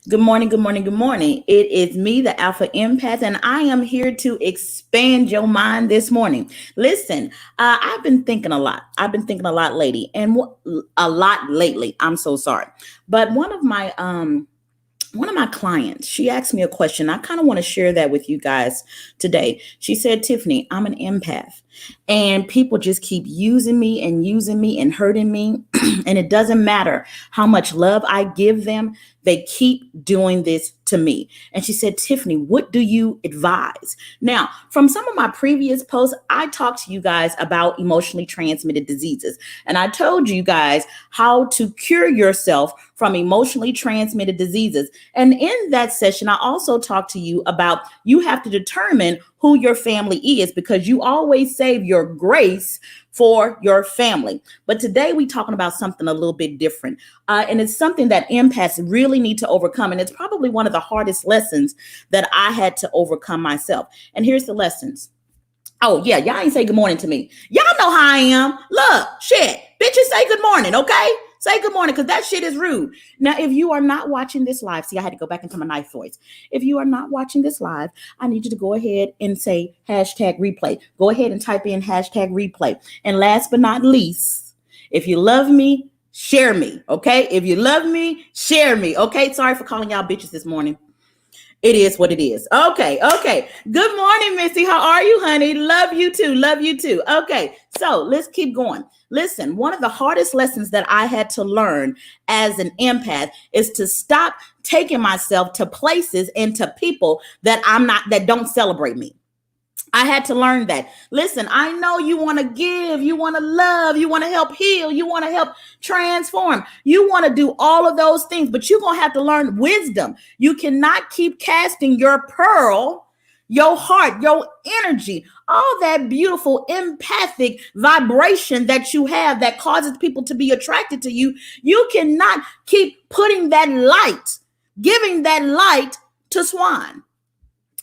Good morning, good morning, good morning. It is me, the Alpha Empath, and I am here to expand your mind this morning. Listen, I've been thinking a lot. I've been thinking a lot lately, and a lot lately. I'm so sorry, but one of my clients, she asked me a question. I kind of want to share that with you guys today. She said, Tiffany, I'm an empath and people just keep using me and hurting me. And it doesn't matter how much love I give them. They keep doing this to me. And she said, Tiffany, what do you advise? Now, from some of my previous posts, I talked to you guys about emotionally transmitted diseases. And I told you guys how to cure yourself from emotionally transmitted diseases. And in that session, I also talked to you about you have to determine who your family is because you always save your grace for your family. But today we're talking about something a little bit different. And it's something that empaths really need to overcome. And it's probably one of the hardest lessons that I had to overcome myself. And here's the lessons. Oh, yeah, y'all ain't say good morning to me. Y'all know how I am. Look, shit, bitches say good morning, okay? Say good morning because that shit is rude. Now, if you are not watching this live, see, I had to go back into my nice voice. If you are not watching this live, I need you to go ahead and say hashtag replay. Go ahead and type in hashtag replay. And last but not least, if you love me, share me, okay? If you love me, share me, okay? Sorry for calling y'all bitches this morning. It is what it is. Okay. Good morning, Missy. How are you, honey? Love you too. Love you too. Okay, so let's keep going. Listen, one of the hardest lessons that I had to learn as an empath is to stop taking myself to places and to people that that don't celebrate me. I had to learn that. Listen, I know you want to give, you want to love, you want to help heal, you want to help transform. You want to do all of those things, but you're going to have to learn wisdom. You cannot keep casting your pearl, your heart, your energy, all that beautiful empathic vibration that you have that causes people to be attracted to you. You cannot keep putting that light, giving that light to Swine.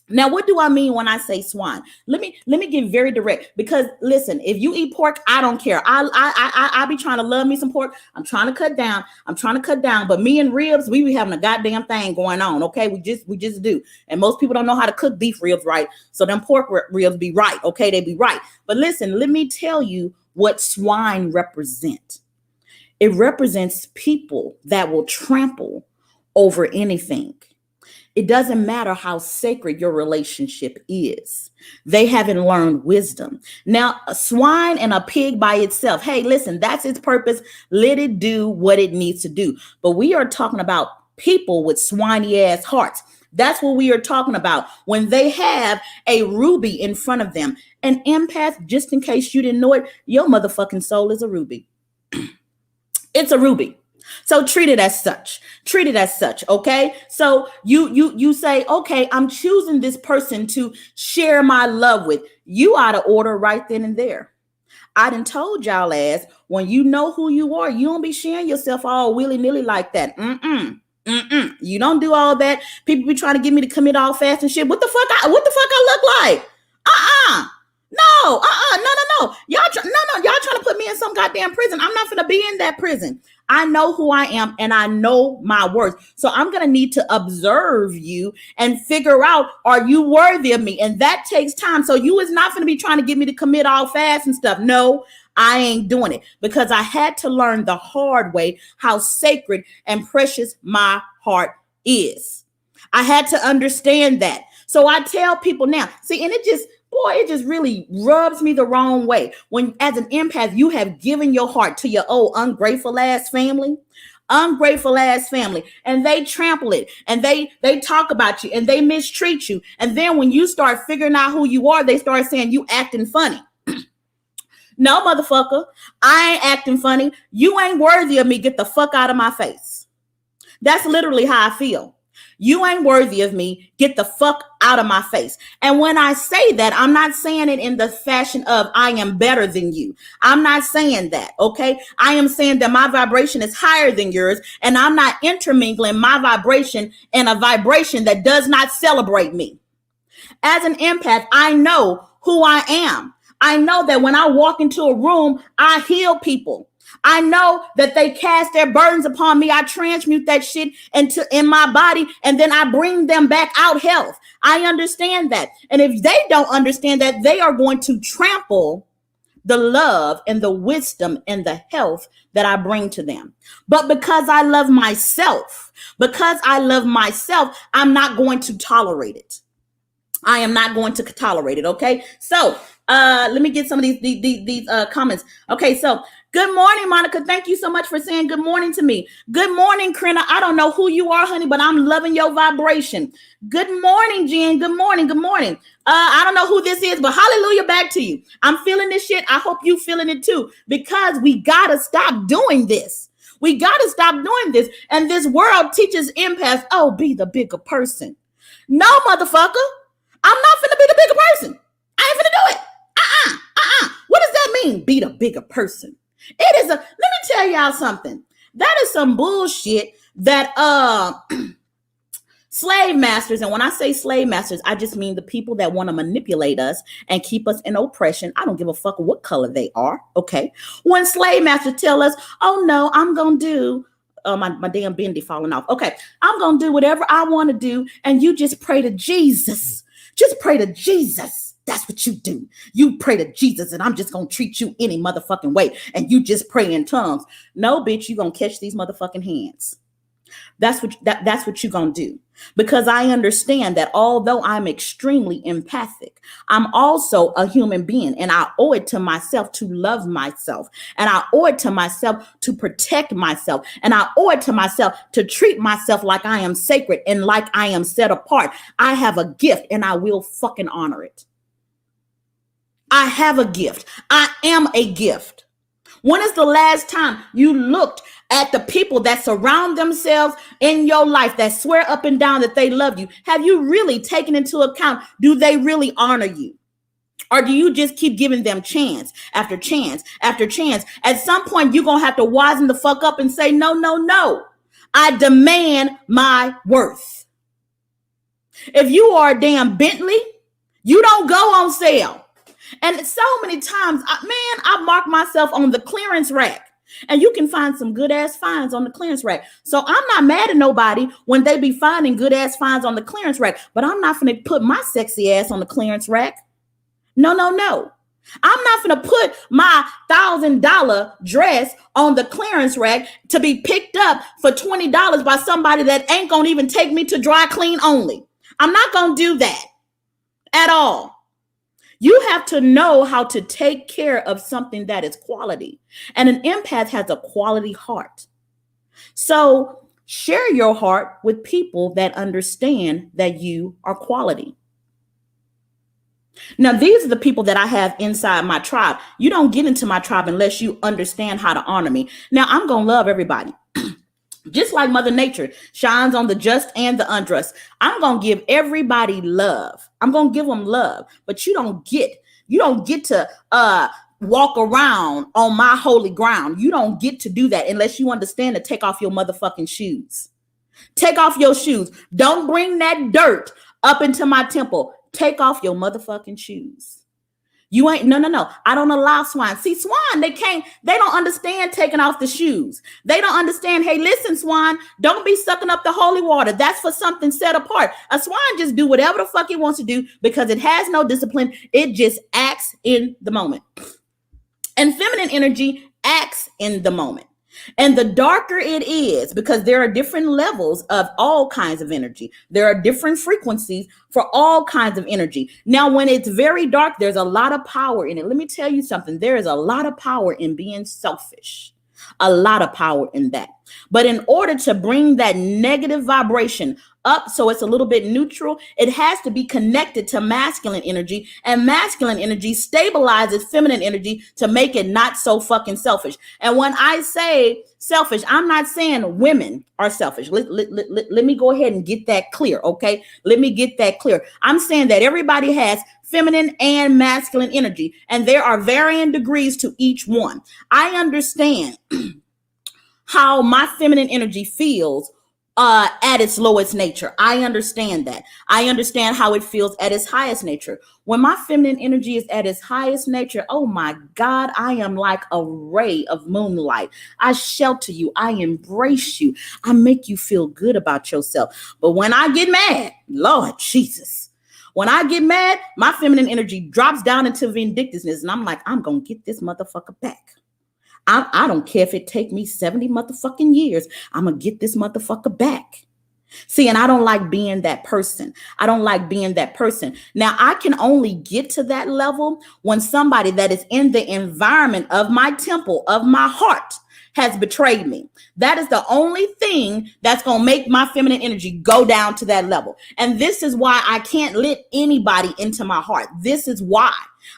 Now, what do I mean when I say swine? Let me get very direct because listen, if you eat pork, I don't care. I be trying to love me some pork. I'm trying to cut down. But me and ribs, we be having a goddamn thing going on. Okay, we just do. And most people don't know how to cook beef ribs right. So them pork ribs be right. Okay, they be right. But listen, let me tell you what swine represent. It represents people that will trample over anything. It doesn't matter how sacred your relationship is. They haven't learned wisdom. Now, a swine and a pig by itself, hey, listen, that's its purpose. Let it do what it needs to do. But we are talking about people with swiney ass hearts. That's what we are talking about when they have a ruby in front of them. An empath, just in case you didn't know it, your motherfucking soul is a ruby. It's a ruby. So treat it as such. Okay? So you say, okay, I'm choosing this person to share my love with. You out of order right then and there. I done told y'all ass, when you know who you are, you don't be sharing yourself all willy-nilly like that. You don't do all that. People be trying to get me to commit all fast and shit. What the fuck I look like? No. Y'all trying to put me in some goddamn prison. I'm not gonna be in that prison. I know who I am and I know my worth. So I'm going to need to observe you and figure out, are you worthy of me? And that takes time. So you is not going to be trying to get me to commit all fast and stuff. No, I ain't doing it because I had to learn the hard way how sacred and precious my heart is. I had to understand that. So I tell people now, see, and it just really rubs me the wrong way. When as an empath, you have given your heart to your old ungrateful ass family, and they trample it and they talk about you and they mistreat you. And then when you start figuring out who you are, they start saying you acting funny. No, motherfucker, I ain't acting funny. You ain't worthy of me. Get the fuck out of my face. That's literally how I feel. You ain't worthy of me. Get the fuck out of my face. And when I say that, I'm not saying it in the fashion of I am better than you. I'm not saying that, okay? I am saying that my vibration is higher than yours, and I'm not intermingling my vibration in a vibration that does not celebrate me. As an empath, I know who I am. I know that when I walk into a room, I heal people. I know that they cast their burdens upon me. I transmute that shit in my body, and then I bring them back out health. I understand that. And if they don't understand that, they are going to trample the love and the wisdom and the health that I bring to them. But because I love myself, I'm not going to tolerate it. I am not going to tolerate it. Okay. So let me get some of these comments. Okay. So good morning, Monica. Thank you so much for saying good morning to me. Good morning, Krina. I don't know who you are, honey, but I'm loving your vibration. Good morning, Jen. Good morning. Good morning. I don't know who this is, but hallelujah back to you. I'm feeling this shit. I hope you feeling it too, because we got to stop doing this. We got to stop doing this. And this world teaches empaths, oh, be the bigger person. No, motherfucker. I'm not finna be the bigger person. I ain't finna do it. What does that mean? Be the bigger person. It is let me tell y'all something. That is some bullshit that slave masters, and when I say slave masters, I just mean the people that want to manipulate us and keep us in oppression. I don't give a fuck what color they are. Okay. When slave masters tell us, oh no, I'm gonna do my damn bendy falling off. Okay, I'm gonna do whatever I want to do, and you just pray to Jesus. Just pray to Jesus. That's what you do. You pray to Jesus, and I'm just going to treat you any motherfucking way. And you just pray in tongues. No, bitch, you're going to catch these motherfucking hands. That's what you're going to do. Because I understand that although I'm extremely empathic, I'm also a human being, and I owe it to myself to love myself, and I owe it to myself to protect myself, and I owe it to myself to treat myself like I am sacred and like I am set apart. I have a gift, and I will fucking honor it. I have a gift. I am a gift. When is the last time you looked at the people that surround themselves in your life that swear up and down that they love you? Have you really taken into account, do they really honor you? Or do you just keep giving them chance after chance after chance? At some point, you're going to have to wisen the fuck up and say, no, no, no. I demand my worth. If you are a damn Bentley, you don't go on sale. And so many times, I mark myself on the clearance rack, and you can find some good ass finds on the clearance rack. So I'm not mad at nobody when they be finding good ass finds on the clearance rack, but I'm not going to put my sexy ass on the clearance rack. No, no, no. I'm not going to put my $1,000 dress on the clearance rack to be picked up for $20 by somebody that ain't going to even take me to dry clean only. I'm not going to do that at all. You have to know how to take care of something that is quality. And an empath has a quality heart. So share your heart with people that understand that you are quality. Now, these are the people that I have inside my tribe. You don't get into my tribe unless you understand how to honor me. Now, I'm going to love everybody. Just like Mother Nature shines on the just and the unjust, I'm going to give everybody love. I'm going to give them love, but you don't get to walk around on my holy ground. You don't get to do that unless you understand to take off your motherfucking shoes. Take off your shoes. Don't bring that dirt up into my temple. Take off your motherfucking shoes. You ain't, no. I don't allow swine. See, swine, they don't understand taking off the shoes. They don't understand, hey, listen, swine, don't be sucking up the holy water. That's for something set apart. A swine just do whatever the fuck it wants to do because it has no discipline. It just acts in the moment. And feminine energy acts in the moment. And the darker it is, because there are different levels of all kinds of energy. There are different frequencies for all kinds of energy. Now, when it's very dark, there's a lot of power in it. Let me tell you something. There is a lot of power in being selfish. A lot of power in that. But in order to bring that negative vibration up so it's a little bit neutral, it has to be connected to masculine energy, and masculine energy stabilizes feminine energy to make it not so fucking selfish. And when I say selfish, I'm not saying women are selfish. Let me go ahead and get that clear, okay? Let me get that clear. I'm saying that everybody has feminine and masculine energy, and there are varying degrees to each one. I understand how my feminine energy feels at its lowest nature. I understand that. I understand how it feels at its highest nature. When my feminine energy is at its highest nature, oh my God, I am like a ray of moonlight. I shelter you. I embrace you. I make you feel good about yourself. But when I get mad, Lord Jesus, when I get mad, my feminine energy drops down into vindictiveness. And I'm like, I'm going to get this motherfucker back. I don't care if it take me 70 motherfucking years. I'm going to get this motherfucker back. See, and I don't like being that person. I don't like being that person. Now, I can only get to that level when somebody that is in the environment of my temple, of my heart, has betrayed me. That is the only thing that's going to make my feminine energy go down to that level. And this is why I can't let anybody into my heart. This is why.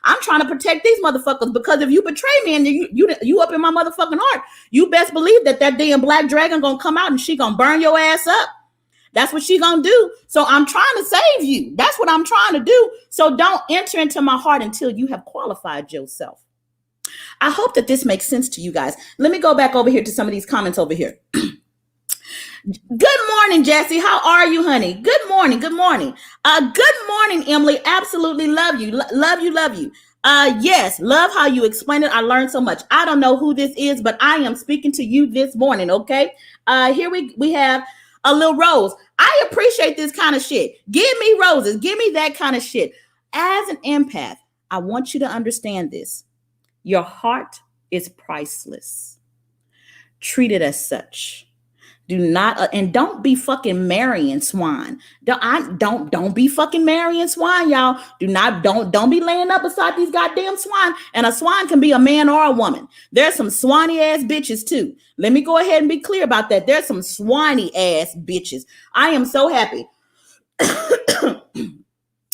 I'm trying to protect these motherfuckers, because if you betray me and you up in my motherfucking heart, you best believe that damn black dragon gonna come out and she gonna burn your ass up. That's what she gonna do. So I'm trying to save you. That's what I'm trying to do. So don't enter into my heart until you have qualified yourself. I hope that this makes sense to you guys. Let me go back over here to some of these comments over here. Good morning, Jessie. How are you, honey? Good morning. Good morning. Good morning, Emily. Absolutely love you. Love you. Love you. Yes, love how you explain it. I learned so much. I don't know who this is, but I am speaking to you this morning. Okay. Here we have a little rose. I appreciate this kind of shit. Give me roses. Give me that kind of shit. As an empath, I want you to understand this. Your heart is priceless. Treat it as such. Do not and don't be fucking marrying swine. Don't be fucking marrying swine, y'all. Don't be laying up beside these goddamn swine. And a swine can be a man or a woman. There's some swiny ass bitches too. Let me go ahead and be clear about that. There's some swiny ass bitches. I am so happy. I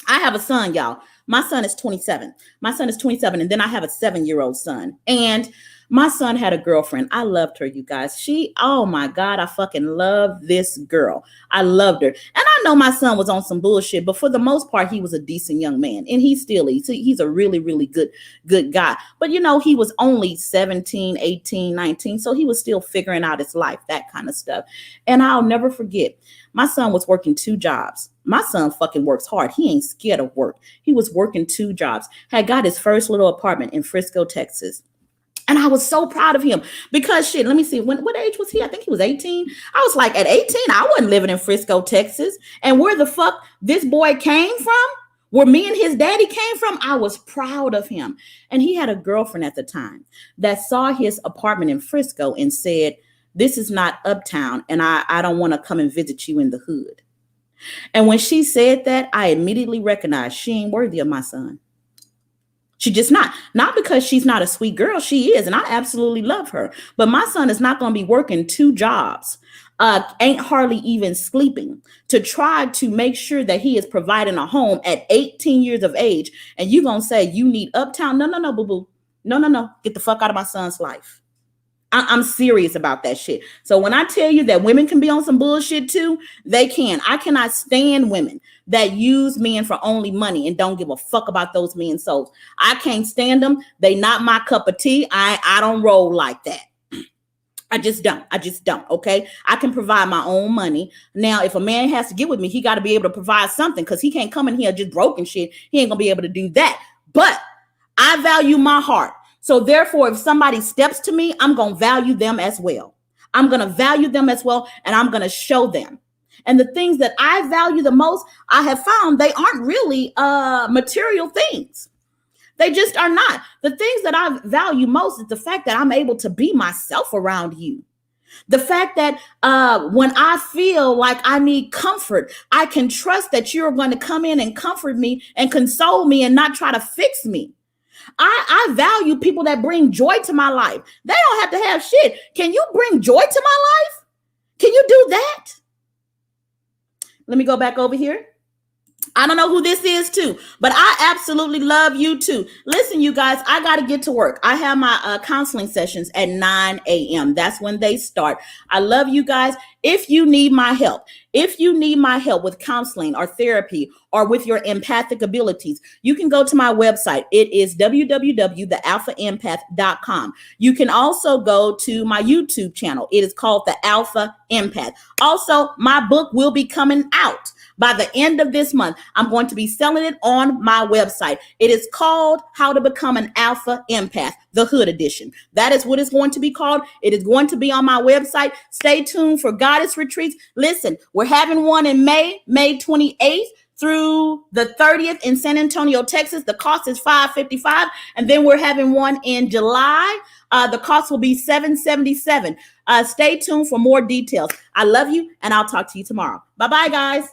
have a son, y'all. My son is 27. And then I have a 7-year-old son. And my son had a girlfriend. I loved her, you guys. Oh my God, I fucking love this girl. I loved her. And I know my son was on some bullshit, but for the most part, he was a decent young man. And he still is. He's a really, really good guy. But he was only 17, 18, 19. So he was still figuring out his life, that kind of stuff. And I'll never forget, my son was working 2 jobs. My son fucking works hard. He ain't scared of work. He was working 2 jobs, had got his first little apartment in Frisco, Texas. And I was so proud of him because shit, let me see, what age was he? I think he was 18. I was like, at 18, I wasn't living in Frisco, Texas. And where the fuck this boy came from, where me and his daddy came from, I was proud of him. And he had a girlfriend at the time that saw his apartment in Frisco and said, this is not uptown, and I don't want to come and visit you in the hood. And when she said that, I immediately recognized she ain't worthy of my son. She just not because she's not a sweet girl. She is. And I absolutely love her. But my son is not going to be working 2 jobs, ain't hardly even sleeping, to try to make sure that he is providing a home at 18 years of age. And you're going to say you need uptown. No, boo-boo. No. Get the fuck out of my son's life. I'm serious about that shit. So when I tell you that women can be on some bullshit too, they can. I cannot stand women that use men for only money and don't give a fuck about those men's souls. I can't stand them. They not my cup of tea. I don't roll like that. I just don't. Okay. I can provide my own money. Now, if a man has to get with me, he got to be able to provide something, because he can't come in here just broken shit. He ain't gonna be able to do that. But I value my heart. So therefore, if somebody steps to me, I'm going to value them as well. And I'm going to show them. And the things that I value the most, I have found they aren't really material things. They just are not. The things that I value most is the fact that I'm able to be myself around you. The fact that when I feel like I need comfort, I can trust that you're going to come in and comfort me and console me and not try to fix me. I value people that bring joy to my life. They don't have to have shit. Can you bring joy to my life? Can you do that? Let me go back over here. I don't know who this is too, but I absolutely love you too. Listen, you guys, I got to get to work. I have my counseling sessions at 9 a.m. That's when they start. I love you guys. If you need my help, with counseling or therapy or with your empathic abilities, you can go to my website. It is www.thealphaempath.com. You can also go to my YouTube channel. It is called The Alpha Empath. Also, my book will be coming out by the end of this month. I'm going to be selling it on my website. It is called How to Become an Alpha Empath, the Hood Edition. That is what it's going to be called. It is going to be on my website. Stay tuned for Goddess Retreats. Listen, we're having one in May 28th through the 30th in San Antonio, Texas. The cost is $555. And then we're having one in July. The cost will be $777. Stay tuned for more details. I love you, and I'll talk to you tomorrow. Bye-bye, guys.